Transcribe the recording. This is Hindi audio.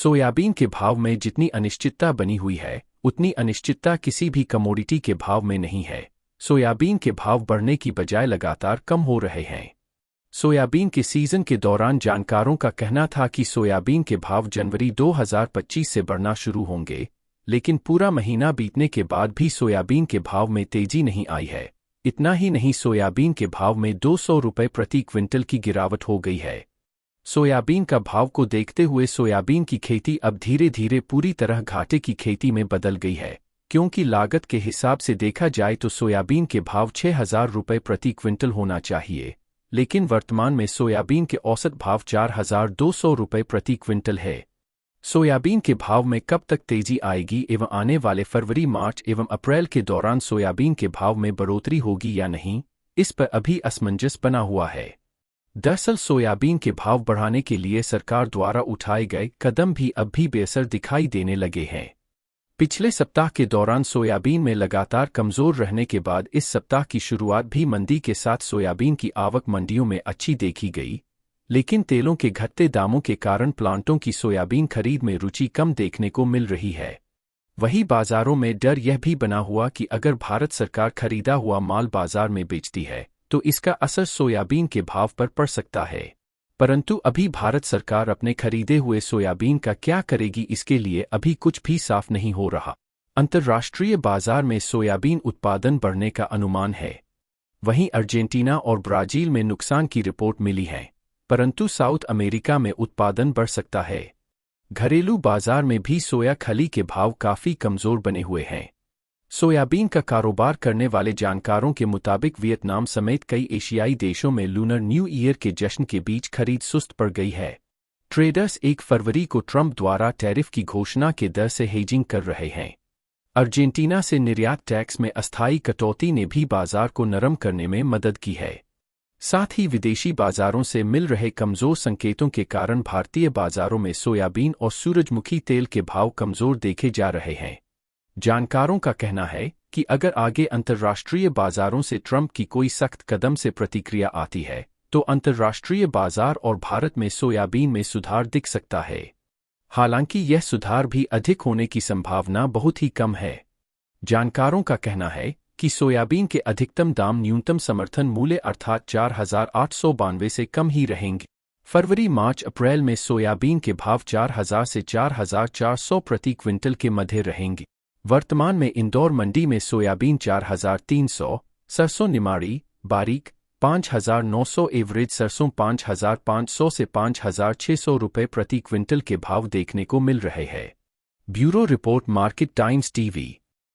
सोयाबीन के भाव में जितनी अनिश्चितता बनी हुई है, उतनी अनिश्चितता किसी भी कमोडिटी के भाव में नहीं है। सोयाबीन के भाव बढ़ने की बजाय लगातार कम हो रहे हैं। सोयाबीन के सीजन के दौरान जानकारों का कहना था कि सोयाबीन के भाव जनवरी 2025 से बढ़ना शुरू होंगे, लेकिन पूरा महीना बीतने के बाद भी सोयाबीन के भाव में तेजी नहीं आई है। इतना ही नहीं, सोयाबीन के भाव में 200 रुपये प्रति क्विंटल की गिरावट हो गई है। सोयाबीन का भाव को देखते हुए सोयाबीन की खेती अब धीरे धीरे पूरी तरह घाटे की खेती में बदल गई है, क्योंकि लागत के हिसाब से देखा जाए तो सोयाबीन के भाव 6,000 रुपये प्रति क्विंटल होना चाहिए, लेकिन वर्तमान में सोयाबीन के औसत भाव 4,200 रुपये प्रति क्विंटल है। सोयाबीन के भाव में कब तक तेजी आएगी एवं आने वाले फरवरी, मार्च एवं अप्रैल के दौरान सोयाबीन के भाव में बढ़ोतरी होगी या नहीं, इस पर अभी असमंजस बना हुआ है। दरअसल सोयाबीन के भाव बढ़ाने के लिए सरकार द्वारा उठाए गए कदम भी अब भी बेअसर दिखाई देने लगे हैं। पिछले सप्ताह के दौरान सोयाबीन में लगातार कमजोर रहने के बाद इस सप्ताह की शुरुआत भी मंदी के साथ सोयाबीन की आवक मंडियों में अच्छी देखी गई, लेकिन तेलों के घटते दामों के कारण प्लांटों की सोयाबीन खरीद में रुचि कम देखने को मिल रही है। वहीं बाजारों में डर यह भी बना हुआ कि अगर भारत सरकार खरीदा हुआ माल बाजार में बेचती है तो इसका असर सोयाबीन के भाव पर पड़ सकता है। परंतु अभी भारत सरकार अपने खरीदे हुए सोयाबीन का क्या करेगी, इसके लिए अभी कुछ भी साफ नहीं हो रहा। अंतर्राष्ट्रीय बाजार में सोयाबीन उत्पादन बढ़ने का अनुमान है। वहीं अर्जेंटीना और ब्राजील में नुकसान की रिपोर्ट मिली है, परंतु साउथ अमेरिका में उत्पादन बढ़ सकता है। घरेलू बाजार में भी सोया खली के भाव काफी कमजोर बने हुए हैं। सोयाबीन का कारोबार करने वाले जानकारों के मुताबिक वियतनाम समेत कई एशियाई देशों में लूनर न्यू ईयर के जश्न के बीच खरीद सुस्त पड़ गई है। ट्रेडर्स 1 फरवरी को ट्रंप द्वारा टैरिफ की घोषणा के दर से हेजिंग कर रहे हैं। अर्जेंटीना से निर्यात टैक्स में अस्थायी कटौती ने भी बाजार को नरम करने में मदद की है। साथ ही विदेशी बाजारों से मिल रहे कमजोर संकेतों के कारण भारतीय बाजारों में सोयाबीन और सूरजमुखी तेल के भाव कमजोर देखे जा रहे हैं। जानकारों का कहना है कि अगर आगे अंतर्राष्ट्रीय बाजारों से ट्रंप की कोई सख्त कदम से प्रतिक्रिया आती है तो अंतर्राष्ट्रीय बाजार और भारत में सोयाबीन में सुधार दिख सकता है। हालांकि यह सुधार भी अधिक होने की संभावना बहुत ही कम है। जानकारों का कहना है कि सोयाबीन के अधिकतम दाम न्यूनतम समर्थन मूल्य अर्थात 4,892 से कम ही रहेंगे। फरवरी, मार्च, अप्रैल में सोयाबीन के भाव 4,000 से 4,400 प्रति क्विंटल के मध्य रहेंगे। वर्तमान में इंदौर मंडी में सोयाबीन 4,300, सरसों निमाड़ी बारीक 5,900, एवरेज सरसों 5,500 से 5,600 रुपये प्रति क्विंटल के भाव देखने को मिल रहे हैं। Bureau report, market times TV.